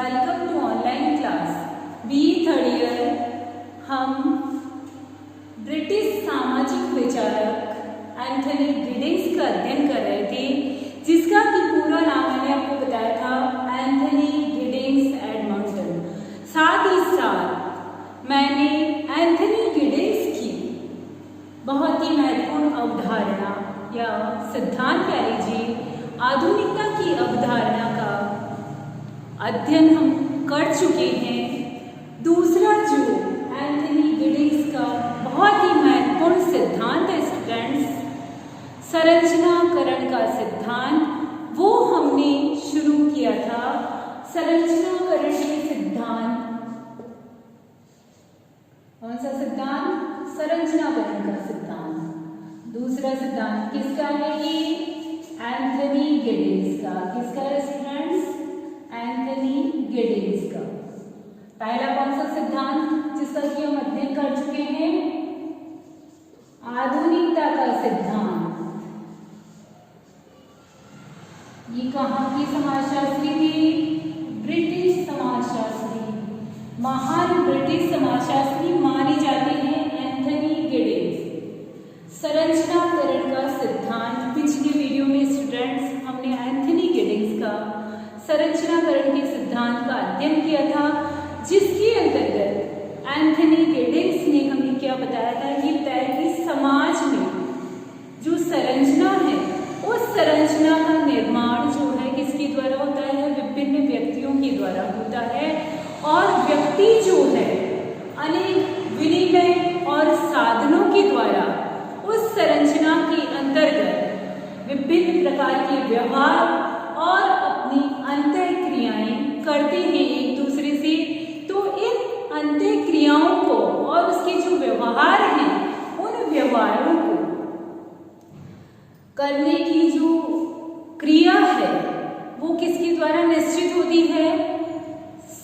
Welcome to online class BE third year. हम British सामाजिक विचारक एंथनी गिडिंग्स का अध्ययन कर रहे थे, जिसका कि पूरा नाम मैंने आपको बताया था एंथनी गिडिंग्स एडमंटन। साथ ही साथ मैंने एंथनी गिडिंग्स की बहुत ही महत्वपूर्ण अवधारणा या सिद्धांत कह लीजिए, आधुनिकता की अवधारणा का अध्ययन हम कर चुके हैं। दूसरा जो एंथनी गिडिंग्स का बहुत ही महत्वपूर्ण सिद्धांत है स्टूडेंट्स, संरचनाकरण का सिद्धांत, वो हमने शुरू किया था। संरचनाकरण के सिद्धांत, कौन सा सिद्धांत? संरचनाकरण का सिद्धांत। दूसरा सिद्धांत किसका है? ये एंथनी गिडिंग्स का। किसका है स्टूडेंट्स? एंथनी गिडिंग्स का। पहला कौन सा सिद्धांत जिसका कि हम अध्ययन कर चुके हैं? आधुनिकता का सिद्धांत। ये कहाँ की समाजशास्त्री थे? ब्रिटिश समाजशास्त्री। महान ब्रिटिश समाजशास्त्री माने जाते हैं एंथनी गिडिंग्स। संरचनाकरण का सिद्धांत, पिछले वीडियो में स्टूडेंट्स हमने एंथनी गिडिंग्स का संरचनाकरण के सिद्धांत का अध्ययन किया था, जिसके अंतर्गत एंथनी गिडिंग्स ने हमें क्या बताया था? ये बताया कि समाज में जो संरचना है, उस संरचना का निर्माण जो है किसके द्वारा होता है? विभिन्न व्यक्तियों के द्वारा होता है, और व्यक्ति जो है अनेक विनिमय और साधनों के द्वारा उस संरचना के अंतर्गत विभिन्न प्रकार के व्यवहार और अपनी अंतःक्रियाएं करते हैं एक दूसरे से। तो इन अंतःक्रियाओं को और उसके जो व्यवहार हैं, उन व्यवहारों को करने की जो क्रिया है वो किसके द्वारा निश्चित होती है?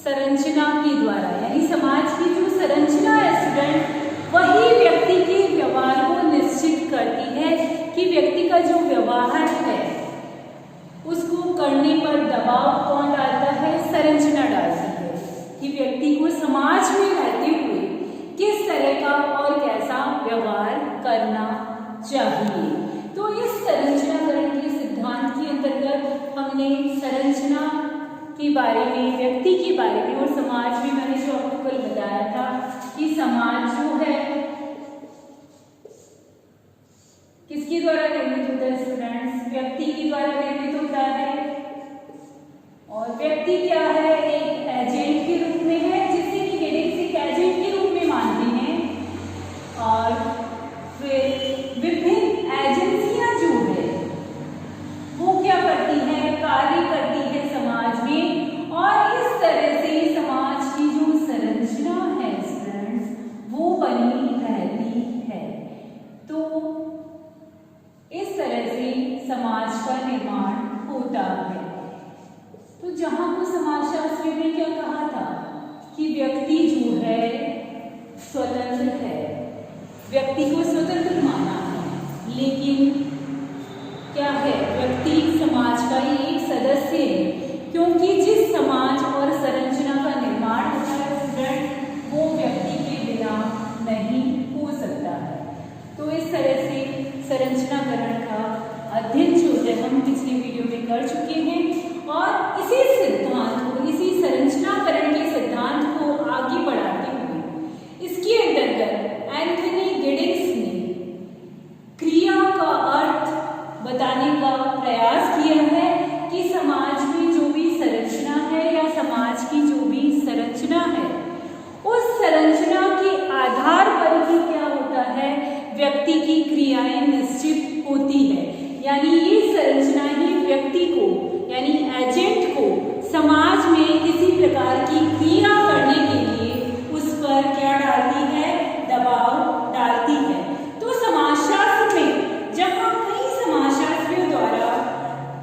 संरचना के द्वारा। यानी समाज की जो संरचना है स्टूडेंट, वही व्यक्ति के व्यवहार को निश्चित करती है कि व्यक्ति का जो व्यवहार है उसको करने पर दबाव कौन डालता है? संरचना डालती है कि व्यक्ति को समाज में रहते हुए किस तरह का और कैसा व्यवहार करना चाहिए। तो इस संरचनाकरण के सिद्धांत के अंतर्गत हमने संरचना के बारे में, व्यक्ति के बारे में और समाज में मैंने जो आपको कल बताया था कि समाज जो है किसके द्वारा निर्मित होता है स्टूडेंट्स? व्यक्ति के द्वारा निर्मित होता है। और व्यक्ति क्या है? एक एजेंट के रूप में है, जिसे कि गिडिंग्स एक एजेंट के रूप में मानते हैं। और फिर विभिन्न एजेंसियां जो है वो क्या करती है? कार्य करती है समाज में, और इस तरह से समाज की जो संरचना है स्टूडेंट्स वो बनी रहती है। तो इस तरह से समाज का निर्माण होता है। तो जहां को समाजशास्त्री ने क्या कहा था कि व्यक्ति जो है स्वतंत्र है, व्यक्ति को स्वतंत्र माना है, लेकिन क्या है? व्यक्ति समाज का ही एक सदस्य है, क्योंकि जिस समाज और संरचना का निर्माण होता है स्टूडेंट, वो व्यक्ति के बिना नहीं हो सकता है। तो इस तरह से संरचनाकरण का अध्ययन जो है हम पिछले वीडियो में कर चुके हैं, और इसी सिद्धांत को, इसी संरचनाकरण के सिद्धांत को आगे बढ़ाते हुए इसके अंतर्गत एंथनी गिडिंग्स ने क्रिया का अर्थ बताने का प्रयास किया है कि समाज में जो भी संरचना है या समाज की जो भी संरचना है, उस संरचना के आधार पर ही क्या होता है? व्यक्ति की क्रियाएं निश्चित होती है। यानी ये संरचना ही व्यक्ति को, यानी एजेंट को समाज में किसी प्रकार की क्रिया करने के लिए उस पर क्या डालती है? दबाव डालती है। तो समाजशास्त्र में जहां कई समाजशास्त्रियों द्वारा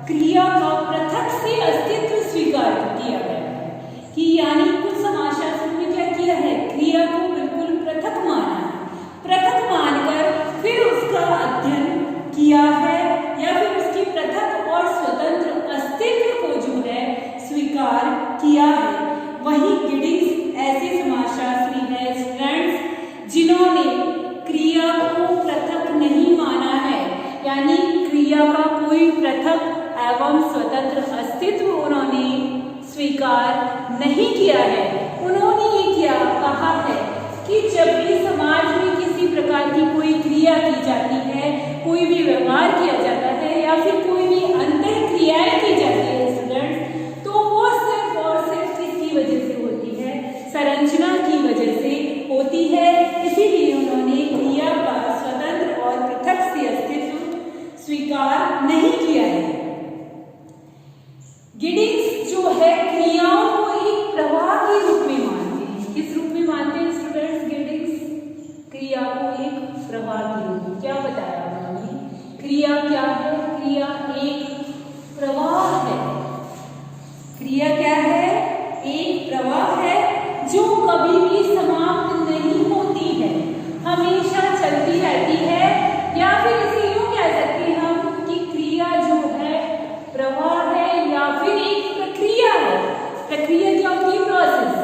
क्रिया का पृथक से अस्तित्व स्वीकार किया गया है, कि यानी कुछ समाजशास्त्रियों ने क्या किया है? क्रिया को बिल्कुल पृथक माना है, पृथक मानकर फिर उसका अध्ययन किया है, या फिर उसके पृथक और स्वतंत्र अस्तित्व को जो है स्वीकार किया है। यानी क्रिया का कोई पृथक एवं स्वतंत्र अस्तित्व उन्होंने स्वीकार नहीं किया है। उन्होंने ये क्या कहा है कि जब भी समाज में किसी प्रकार की कोई क्रिया की जाती है, कोई भी व्यवहार किया जाता है या फिर कोई भी अंतर क्रियाएं की जाती है स्टूडेंट्स, तो वो सिर्फ और सिर्फ किसकी वजह से होती है? संरचना की वजह से होती है। इसीलिए उन्होंने क्रिया का स्वतंत्र और पृथक से अस्तित्व स्वीकार नहीं किया है। गिडिंग्स जो है क्रियाओं को एक प्रवाह के रूप में मानते हैं। किस रूप में मानते हैं स्टूडेंट्स? गिडिंग्स क्रिया को एक प्रवाह के रूप में। क्या बताया उन्होंने? क्रिया क्या है? क्रिया एक प्रवाह है। क्रिया क्या है? एक प्रवाह है जो कभी भी समाप्त नहीं होती है, हमेशा चलती रहती है। या फिर इसे यूं कह सकते हैं हम कि क्रिया जो है प्रवाह है या फिर एक प्रक्रिया है। प्रक्रिया क्या होती है? प्रोसेस।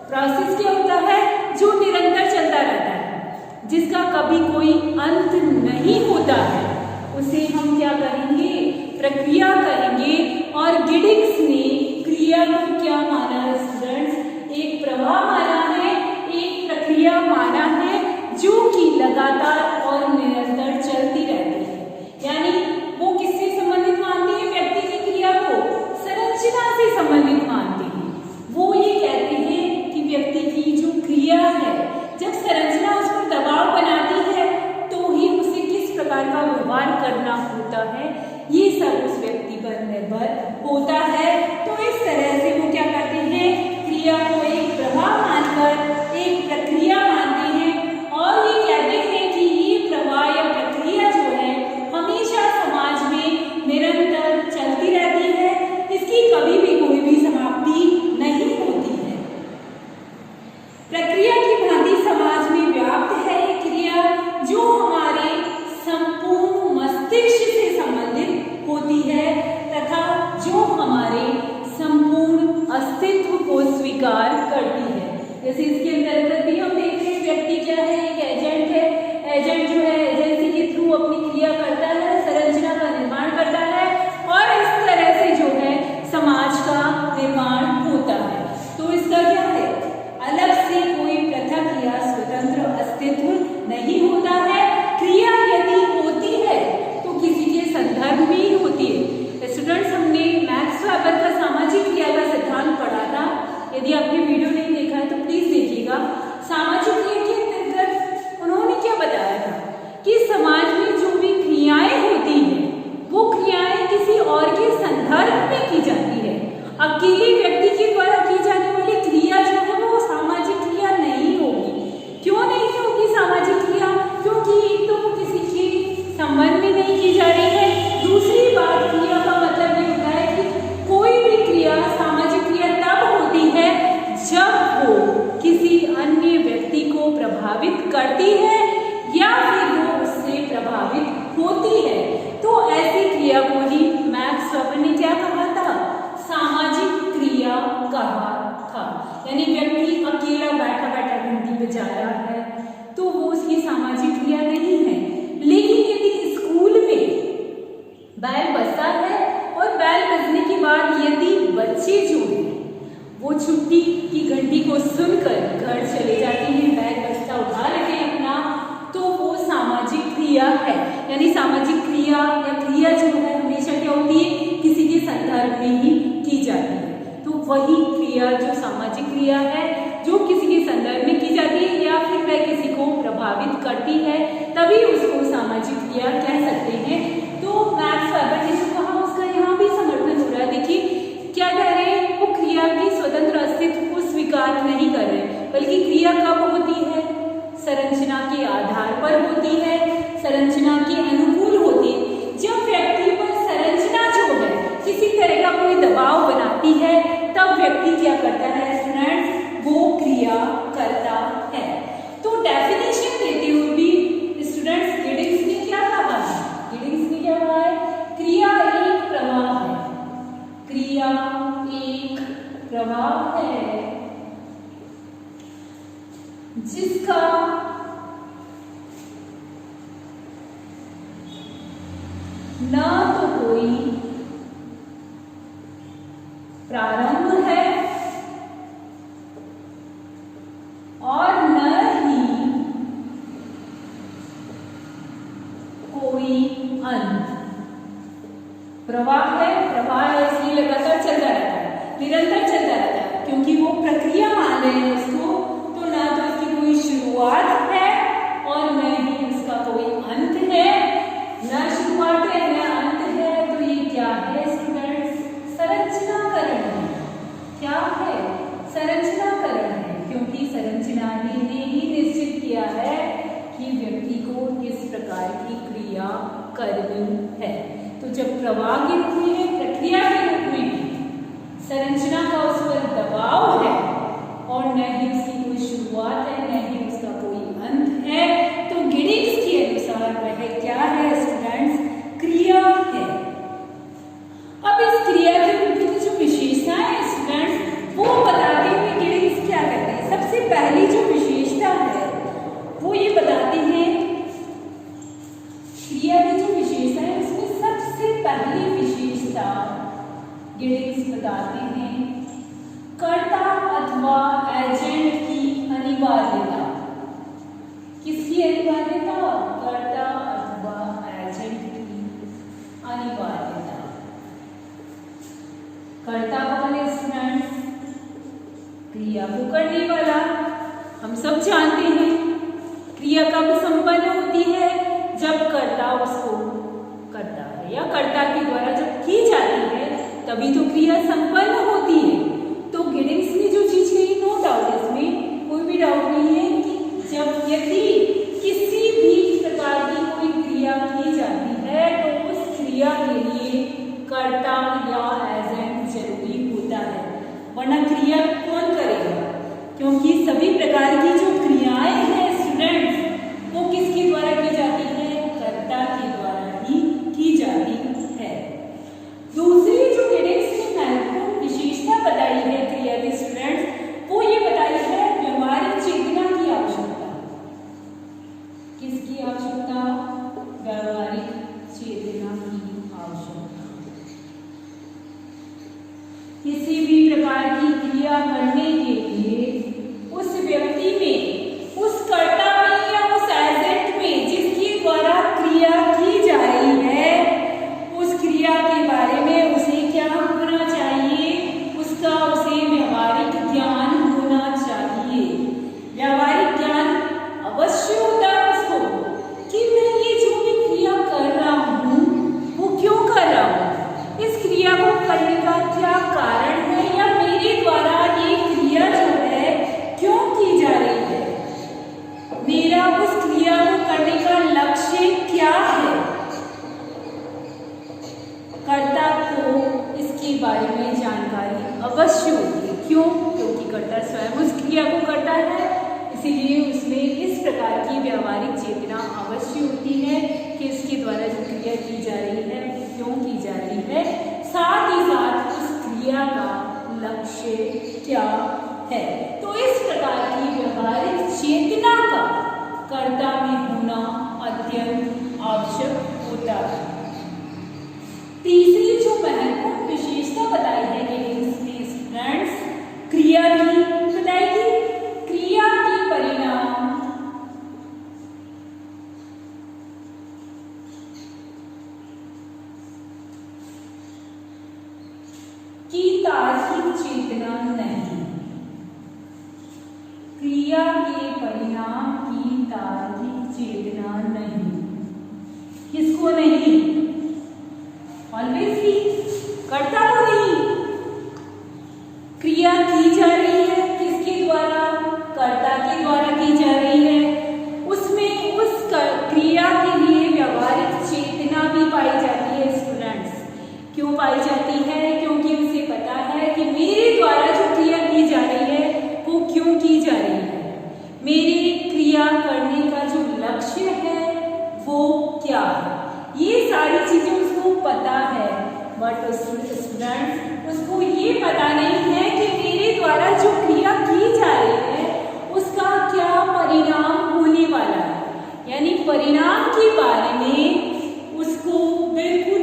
प्रोसेस क्या होता है? जो निरंतर चलता रहता है, जिसका कभी कोई अंत नहीं होता है, उसे हम क्या कहेंगे? प्रक्रिया कहेंगे। और गिडिंग्स ने क्रिया को क्या माना है स्टूडेंट्स? एक प्रवाह माना है, एक प्रक्रिया माना है जो कि लगातार और निरंतर चलती रहती है। यानी वो किससे संबंधित मानते हैं? व्यक्ति की क्रिया को संरचना से संबंधित मानते हैं। वो ये कहते हैं कि व्यक्ति की जो क्रिया है, जब संरचना उस पर दबाव बनाती है तो ही उसे किस प्रकार का व्यवहार करना होता है, ये सब उस व्यक्ति पर निर्भर होता है। तो इस तरह से वो क्या करते हैं? क्रिया को एक प्रवाह मानकर एक प्रक्रिया मानते हैं और ये कहते हैं कि ये प्रवाह या प्रक्रिया जो है हमेशा समाज में निरंतर चलती रहती है, इसकी कभी भी कोई भी समाप्ति नहीं होती है। प्रक्रिया की भांति समाज में व्याप्त है ये क्रिया, जो हमारे संपूर्ण मस्तिष्क से संबंधित होती है तथा जो हमारे संपूर्ण अस्तित्व को स्वीकार करती है। जैसे इसके अंतर्गत भी हम देख रहे हैं व्यक्ति क्या है? एक एजेंट है। एजेंट जो है एजेंसी के थ्रू अपनी क्रिया करता है, संरचना का निर्माण करता है और इस तरह से जो है समाज का निर्माण होता है। तो इसका क्या है? अलग से कोई पृथक या स्वतंत्र अस्तित्व नहीं होता है। क्रिया यदि होती है तो किसी के संदर्भ में ही होती है। स्टूडेंट्स, हमने मैक्स वेबर का सामाजिक क्रिया का सिद्धांत पढ़ा था। यदि आपने वीडियो नहीं देखा है तो प्लीज देखिएगा। सामाजिक क्रिया के अंतर्गत उन्होंने क्या बताया था कि समाज में जो भी क्रियाएं होती हैं वो क्रियाएं किसी और के संदर्भ में की जाती है। अकेले व्यक्ति के द्वारा की जाने वाली क्रिया जो है वो सामाजिक क्रिया नहीं होगी। क्यों नहीं होगी सामाजिक क्रिया? क्योंकि एक तो वो किसी के संबंध में नहीं की जा रही है। दूसरी बात, क्रिया का मतलब ये होता है कि कोई भी क्रिया सामाजिक क्रिया तब होती है जब वो किसी अन्य व्यक्ति को प्रभावित करती है या फिर वो उससे प्रभावित होती है। तो ऐसी क्रिया को ही मैक्स वेबर ने क्या कहा था? सामाजिक क्रिया कहा था। यानी व्यक्ति अकेला बैठा बैठा घंटी बजा रहा है तो वो उसकी सामाजिक क्रिया नहीं है। लेकिन यदि स्कूल में बैल बजता है और बैल बजने के बाद यदि बच्चे जो हैं वो छुट्टी की घंटी को सुनकर घर चले जाते हैं, बैल बजता उठा लेते हैं अपना, तो वो सामाजिक क्रिया है। यानी सामाजिक क्रिया या क्रिया जो है हमेशा क्या होती है? किसी के संदर्भ में ही की जाती है। तो वही क्रिया जो सामाजिक क्रिया है जो किसी के संदर्भ में की जाती है या फिर वह किसी को प्रभावित करती है, तभी उसको सामाजिक क्रिया कह सकते हैं। तो मैक्स वेबर ने जो कहा उसका यहाँ भी समर्थन हो रहा है। देखिए क्या कह रहे हैं? वो क्रिया की स्वतंत्र अस्तित्व को स्वीकार नहीं कर रहे, बल्कि क्रिया कब होती है? संरचना के आधार पर होती है, संरचना के अनुकूल होती है। जब व्यक्ति पर संरचना जो है किसी तरह का कोई दबाव बनाती है तब व्यक्ति क्या करता है स्टूडेंट्स? वो क्रिया करता है। तो डेफिनेशन देते हुए भी स्टूडेंट्स गिडिंग्स ने क्या कहा है? गिडिंग्स ने क्या कहा है? क्रिया एक प्रवाह है। क्रिया एक प्रवाह है जिसका न तो कोई प्रारंभ है और न ही कोई अंत। प्रवाह है, प्रवाह है इसलिए लगातार चलता रहता है, निरंतर चलता रहता है, क्योंकि वो प्रक्रिया मान रहे हैं उसको, तो ना तो इसकी कोई शुरुआत है और न ही उसका कोई अंत है। न शुरुआत है न अंत है, तो ये क्या है स्टूडेंट्स? संरचनाकरण है। क्या है? संरचनाकरण है, क्योंकि संरचना ने ही निश्चित किया है कि व्यक्ति को किस प्रकार की क्रिया करनी है। तो जब प्रवाह के रूप में है, प्रक्रिया के रूप में है, संरचना का उस पर दबाव है और न ही उसकी कोई शुरुआत है न ही उसका कोई अंत है, तो गिडिक्स के अनुसार वह क्या है स्टूडेंट्स? क्रिया है। अब इस क्रिया के रूप की जो विशेषताएं हैं स्टूडेंट्स, वो बताते हुए गिडिक्स क्या कहते हैं? सबसे पहली जो विशेषता है वो ये बताते हैं, क्रिया की जो विशेषता है उसमें सबसे पहली विशेषता गिडिक्स बताते हैं कर्ता अथवा एजेंट की अनिवार्यता। किसकी अनिवार्यता? कर्ता अथवा एजेंट की अनिवार्यता। कर्ता कौन है स्टूडेंट्स? क्रिया को करने वाला। हम सब जानते हैं क्रिया कब संपन्न होती है? जब कर्ता उसको करता है या कर्ता के द्वारा जब की जाती है तभी तो क्रिया संपन्न होती है। तो गिडिक्स ने जो चीज कही, नो डाउट, इसमें कोई भी डाउट नहीं है कि जब यदि किसी भी प्रकार की कोई क्रिया की जाती है तो उस क्रिया के लिए कर्ता या एजेंट जरूरी होता है, वरना क्रिया कौन करेगा? क्योंकि सभी प्रकार की जो क्रियाएं हैं स्टूडेंट्स वो किसके द्वारा की जाती है? कर्ता के द्वारा ही की जाती है। दूसरी जो गिडिक्स ने महत्वपूर्ण विशेषता बताई है क्रिया की स्टूडेंट्स, वो ये बताई है व्यवहारिक चेतना की आवश्यकता। किसकी आवश्यकता? व्यवहारिक चेतना की आवश्यकता। किसी भी प्रकार की क्रिया करने के लिए उस व्यक्ति में, उस कर्ता में या उस एजेंट में जिसके द्वारा क्रिया की जा रही है, उस क्रिया के बारे में उसे क्या होना चाहिए? उसका उसे व्यवहारिक ज्ञान होना चाहिए। व्यवहारिक ज्ञान अवश्य होता है उसको कि मैं ये जो भी क्रिया कर रहा हूँ वो क्यों कर रहा हूँ, इस क्रिया को करने का क्या कारण है, या मेरे द्वारा ये क्रिया जो है क्यों की जा रही है, मेरा उस क्रिया को करने का लक्ष्य क्या है। कर्ता को इसके बारे में जानकारी अवश्य होती है। क्यों? क्योंकि कर्ता स्वयं उस क्रिया को करता है, इसीलिए उसमें इस प्रकार की व्यवहारिक चेतना अवश्य होती है कि इसके द्वारा जो क्रिया की जा रही है क्यों की जा रही है, साथ ही साथ उस क्रिया का लक्ष्य क्या है। तो इस प्रकार की व्यवहारिक चेतना का कर्ता में होना अत्यंत आवश्यक होता है। तीसरी जो महत्वपूर्ण विशेषता बताई है गिडिक्स ने स्टूडेंट्स, क्रिया की बताएगी, क्रिया के परिणाम की तार्किक चेतना नहीं। क्रिया के परिणाम की तार्किक चेतना नहीं। किसको नहीं? ऑलवेज कर्ता को नहीं। क्रिया की जा रही है किसके द्वारा? कर्ता के द्वारा की जा रही है। उसमें उस क्रिया के लिए व्यवहारिक चेतना भी पाई जाती है स्टूडेंट्स। क्यों पाई जाती है? क्योंकि उसे पता है कि मेरे द्वारा जो क्रिया की जा रही है वो क्यों की जा रही है, मेरी क्रिया करने का जो लक्ष्य है वो क्या है, ये सारी चीजें उसको पता है। बट स्टूडेंट्स उसको ये पता नहीं है कि मेरे द्वारा जो क्रिया की जा रही है उसका क्या परिणाम होने वाला है, यानी परिणाम के बारे में उसको बिल्कुल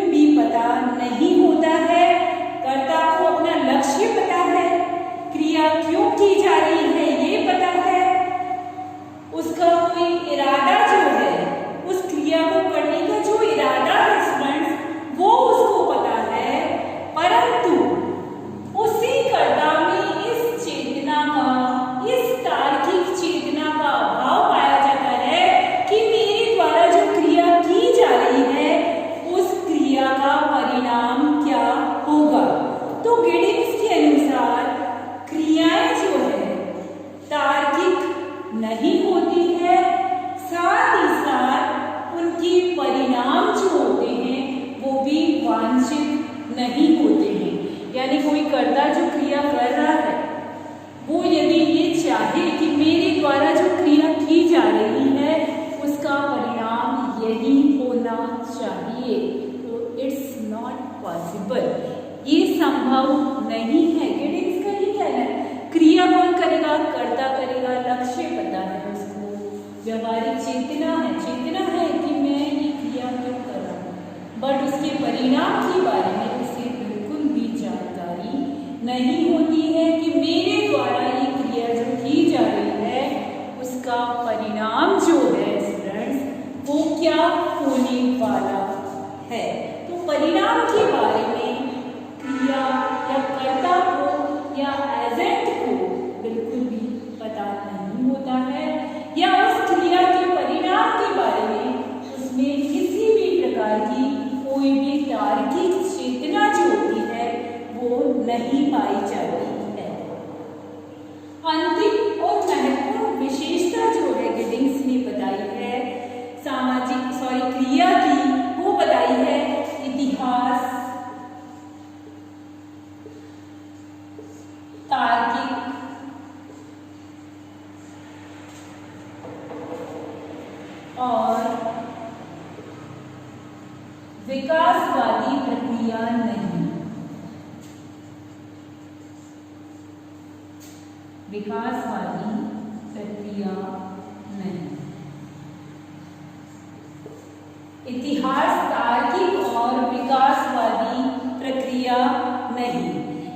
चाहिए, तो इट्स नॉट पॉसिबल, ये संभव नहीं है। गिडिंग्स का ही कहना है। क्रिया कौन करेगा? कर्ता करेगा, लक्ष्य पता है उसको, व्यवहारिक चेतना है कि मैं ये क्रिया क्यों कर रहा हूँ, बट उसके परिणाम के बारे में उसे बिल्कुल भी जानकारी नहीं होती है कि मेरे द्वारा ये क्रिया जो की जा रही है उसका परिणाम जो है स्टूडेंट्स वो क्या होने वाला है। तो परिणाम के बारे में क्रिया या कर्ता को या एजेंट को बिल्कुल भी पता नहीं होता है, या उस क्रिया के परिणाम के बारे में उसमें किसी भी प्रकार की कोई भी तार्किक चेतना जो होती है वो नहीं पाई जाती है। अंतिम और महत्वपूर्ण विशेषता जो है गिडिंग्स ने बताई है क्रिया की, वो बताई है इतिहास, तार्किक और विकासवादी प्रक्रिया नहीं। विकासवादी प्रक्रिया नहीं। इतिहास, तार्किक और विकासवादी प्रक्रिया नहीं।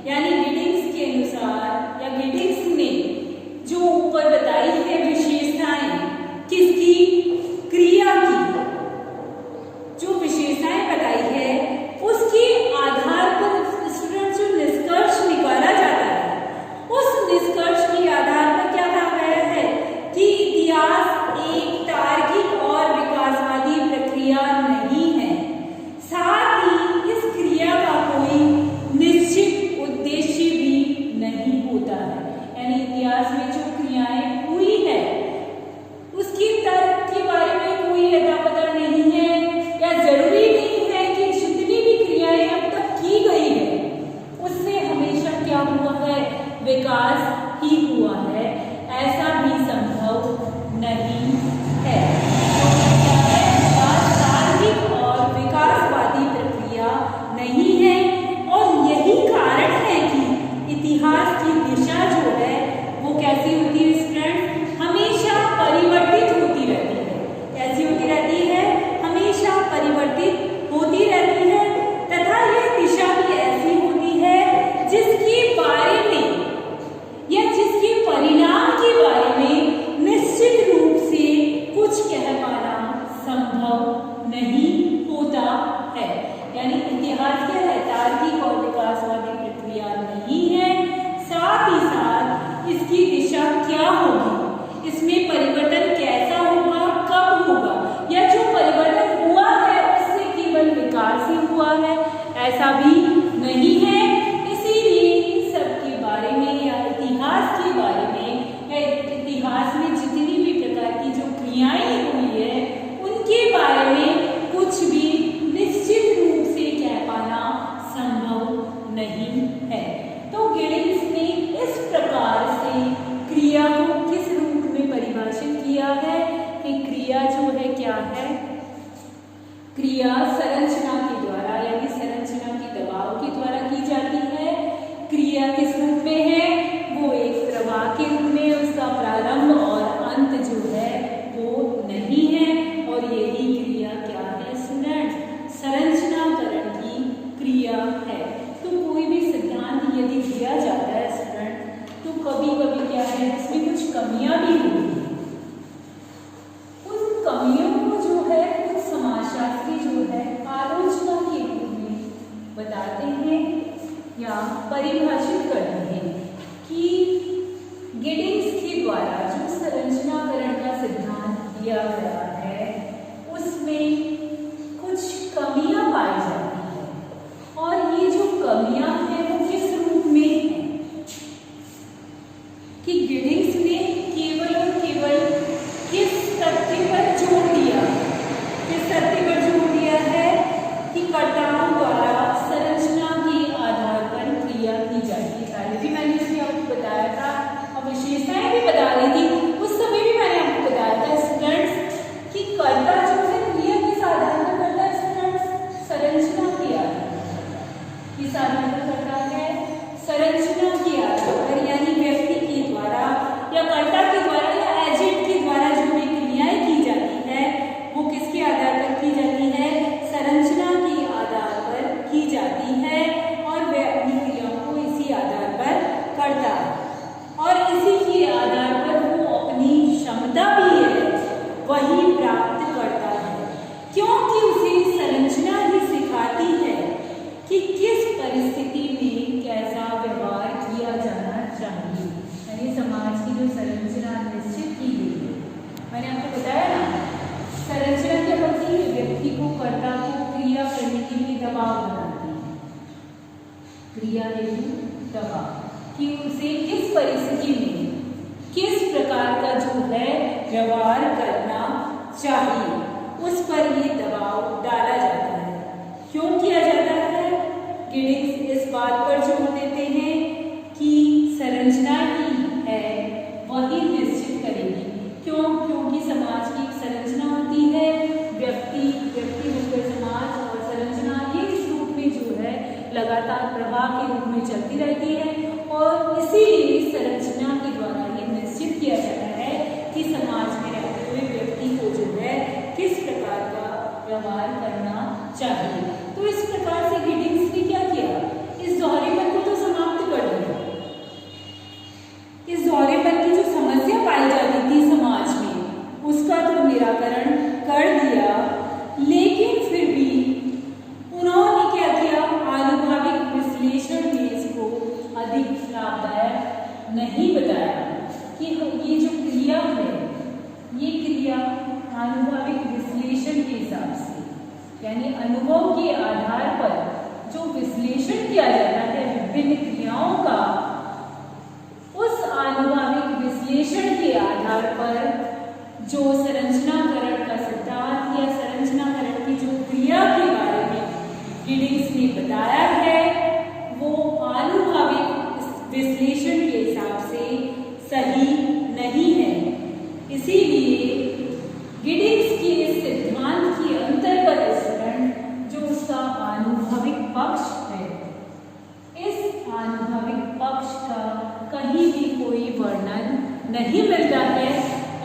यानी गिडिंग्स के अनुसार या गिडिंग्स ने जो ऊपर बताई है विशेषताएं किसकी? क्रिया की जो विशेषताएं बताई है उसके आधार पर स्टूडेंट जो निष्कर्ष निकाला जाता है, उस निष्कर्ष के आधार पर क्या कहा गया है कि इतिहास एक तार्किक और विकासवादी प्रक्रिया नहीं है। साथ ही इस क्रिया का कोई निश्चित उद्देश्य भी नहीं होता है। यानी इतिहास में जो क्रियाएं हुई है उसकी तर्क के बारे में कोई अता पता नहीं है, या जरूरी नहीं है कि जितनी भी क्रियाएं अब तक की गई है उससे हमेशा क्या हुआ है? विकास ही हुआ है, ऐसा भी संभव नहीं है। तार्किक और विकासवादी प्रक्रिया नहीं है, और यही कारण है कि इतिहास की दिशा जो है वो कैसी होती है स्टूडेंट? हमेशा परिवर्तित होती रहती है। कैसी होती रहती है? हमेशा परिवर्तित होती रहती है, तथा यह दिशा भी ऐसी होती है जिसके बारे में या जिसके परिणाम के बारे में निश्चित रूप से कुछ कह पाना संभव नहीं होता है। यानी इतिहास क्या है? तार्किक और विकासवादी प्रक्रिया नहीं है। साथ ही साथ इसकी दिशा क्या होगी, इसमें परिवर्तन कैसा होगा, कब होगा, या जो परिवर्तन हुआ है उससे केवल विकास ही हुआ है, ऐसा भी नहीं है। इसीलिए इन सब के बारे में या इतिहास के बारे में या इतिहास में जितनी भी प्रकार की जो क्रियाएं हुई है उनके बारे में कुछ भी निश्चित रूप से कह पाना संभव नहीं है। तो गिडिंग्स ने इस प्रकार से क्रिया को किस रूप में परिभाषित किया है कि क्रिया जो है क्या है? क्रिया संरचना के द्वारा यानी संरचना के दबाव के द्वारा की जाती है। क्रिया किस रूप में है? वो एक प्रवाह के रूप में, उसका प्रारंभ और अंत जो है वो नहीं है। और यही क्रिया क्या है स्टूडेंट्स? संरचनाकरण की क्रिया है। तो कोई भी सिद्धांत यदि दिया जाता है स्टूडेंट तो कभी कभी क्या है इसमें कुछ कमियां भी होती हैं। उन कमियों को जो है कुछ समाजशास्त्री जो है आलोचना के रूप में बताते हैं या परिभाषित करते हैं कि गिडिंग्स के द्वारा जो संरचनाकरण का सिद्धांत दिया गया है उसमें कुछ कमियां पाई जाती हैं, और ये जो कमियां हैं वो किस रूप में है कि गिडिंग्स ने केवल और केवल किस तथ्य पर जोर दिया, किस तथ्य पर जोर दिया है कि कर्ताओं द्वारा संरचना के आधार पर क्रिया की जाती क्रिया हेतु दबाव, कि उसे किस परिस्थिति में किस प्रकार का जो है व्यवहार करना चाहिए, उस पर ये दबाव डाला जाता है। क्यों किया जाता है? गिडिंग्स इस बात पर जोर देते हैं कि संरचना ही है वही निश्चित करेगी। क्यों? क्योंकि समाज की एक संरचना होती है, व्यक्ति होकर समाज, और संरचना ये इस रूप में जो है लगातार प्रवाह के रूप में चलती रहती है, और इसीलिए संरचना के द्वारा ये निश्चित किया जाता है कि समाज में रहते हुए व्यक्ति को जो है किस प्रकार का व्यवहार करना चाहिए। तो इस प्रकार से गिडिंग्स ने क्या किया? इस दोहरेपन को तो समाप्त कर दिया। इस दोहरेपन की जो समस्या पाई जाती थी समाज में, उसका तो निराकरण कर दिया, लेकिन फिर भी उन्होंने क्या किया? आनुभाविक विश्लेषण में इसको अधिक लाभदायक नहीं बताया कि ये जो क्रिया है, ये क्रिया आनुभाविक विश्लेषण के हिसाब से, यानी अनुभव के आधार पर जो विश्लेषण किया जाता है विभिन्न क्रियाओं का, उस आनुभाविक विश्लेषण के आधार पर जो संरचनाकरण का सिद्धांत या संरचनाकरण की जो क्रिया के बारे में गिडिंग्स ने बताया है, वो आनुभाविक विश्लेषण के हिसाब से सही नहीं है। इसीलिए गिडिंग्स के इस सिद्धांत के अंतर्गत स्टूडेंट जो उसका आनुभविक पक्ष है, इस आनुभविक पक्ष का कहीं भी कोई वर्णन नहीं मिलता है,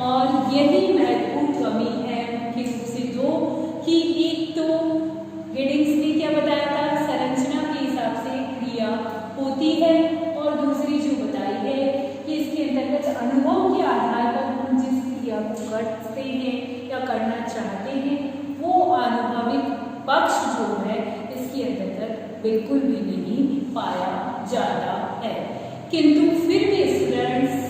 और यही महत्वपूर्ण कमी है मुख्य रूप से दो, कि एक तो गिडिंग्स ने क्या बताया था? संरचना के हिसाब से क्रिया होती है, और दूसरी जो बताई है कि इसके अंतर्गत अनुभव के आधार पर हम जिस क्रिया को करते हैं या करना चाहते हैं, वो आनुभविक पक्ष जो है इसके अंतर्गत बिल्कुल भी नहीं पाया जाता है। किंतु फिर भी स्टूडेंट्स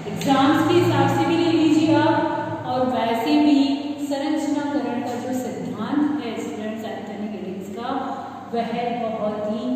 एग्जाम्स के हिसाब से भी ले लीजिए आप, और वैसे भी संरचनाकरण का जो सिद्धांत है स्टूडेंट्स एंथनी गिडिंग्स का, वह बहुत ही